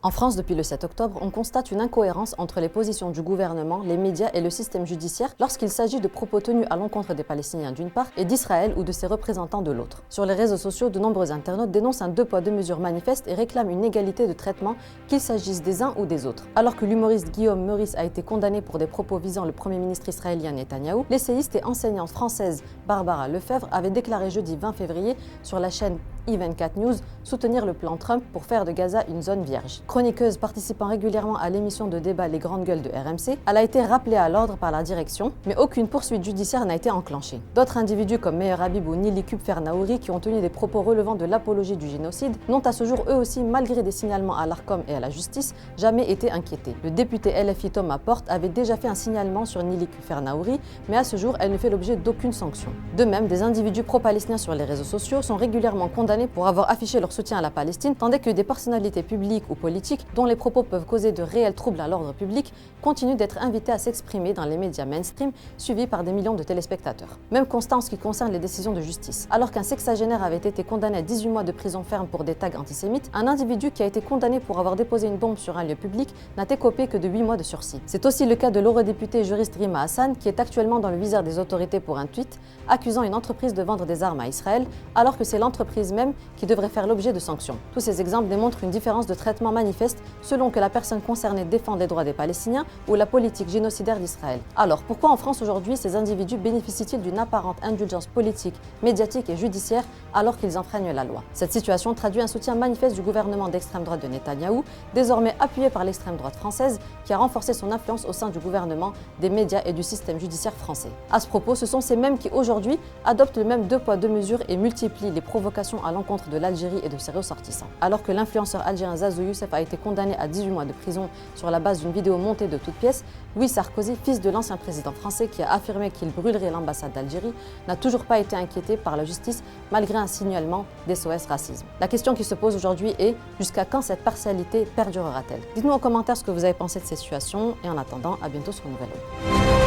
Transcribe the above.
En France, depuis le 7 octobre, on constate une incohérence entre les positions du gouvernement, les médias et le système judiciaire lorsqu'il s'agit de propos tenus à l'encontre des Palestiniens d'une part et d'Israël ou de ses représentants de l'autre. Sur les réseaux sociaux, de nombreux internautes dénoncent un deux poids deux mesures manifeste et réclament une égalité de traitement, qu'il s'agisse des uns ou des autres. Alors que l'humoriste Guillaume Meurice a été condamné pour des propos visant le Premier ministre israélien Netanyahou, l'essayiste et enseignante française Barbara Lefebvre avait déclaré jeudi 20 février sur la chaîne i24 News soutenir le plan Trump pour faire de Gaza une zone vierge. Chroniqueuse participant régulièrement à l'émission de débat Les Grandes Gueules de RMC, elle a été rappelée à l'ordre par la direction, mais aucune poursuite judiciaire n'a été enclenchée. D'autres individus comme Meir Habib ou Nili Kupfer-Naouri, qui ont tenu des propos relevant de l'apologie du génocide, n'ont à ce jour eux aussi, malgré des signalements à l'Arcom et à la justice, jamais été inquiétés. Le député LFI Thomas Porte avait déjà fait un signalement sur Nili Kupfer-Naouri, mais à ce jour, elle ne fait l'objet d'aucune sanction. De même, des individus pro-palestiniens sur les réseaux sociaux sont régulièrement condamnés pour avoir affiché leur soutien à la Palestine, tandis que des personnalités publiques ou politiques, dont les propos peuvent causer de réels troubles à l'ordre public, continuent d'être invités à s'exprimer dans les médias mainstream, suivis par des millions de téléspectateurs. Même constat en ce qui concerne les décisions de justice. Alors qu'un sexagénaire avait été condamné à 18 mois de prison ferme pour des tags antisémites, un individu qui a été condamné pour avoir déposé une bombe sur un lieu public n'a écopé que de 8 mois de sursis. C'est aussi le cas de l'eurodéputé juriste Rima Hassan, qui est actuellement dans le viseur des autorités pour un tweet, accusant une entreprise de vendre des armes à Israël, alors que c'est l'entreprise même qui devrait faire l'objet de sanctions. Tous ces exemples démontrent une différence de traitement manifeste selon que la personne concernée défend les droits des Palestiniens ou la politique génocidaire d'Israël. Alors, pourquoi en France aujourd'hui ces individus bénéficient-ils d'une apparente indulgence politique, médiatique et judiciaire alors qu'ils enfreignent la loi? Cette situation traduit un soutien manifeste du gouvernement d'extrême droite de Netanyahou, désormais appuyé par l'extrême droite française, qui a renforcé son influence au sein du gouvernement, des médias et du système judiciaire français. À ce propos, ce sont ces mêmes qui aujourd'hui adoptent le même deux poids deux mesures et multiplient les provocations à l'encontre de l'Algérie et de ses ressortissants. Alors que l'influenceur algérien Zazou Youssef a été condamné à 18 mois de prison sur la base d'une vidéo montée de toutes pièces, Louis Sarkozy, fils de l'ancien président français qui a affirmé qu'il brûlerait l'ambassade d'Algérie, n'a toujours pas été inquiété par la justice malgré un signalement d'SOS Racisme. La question qui se pose aujourd'hui est jusqu'à quand cette partialité perdurera-t-elle? Dites-nous en commentaire ce que vous avez pensé de ces situations et en attendant, à bientôt sur Nouvelle Web.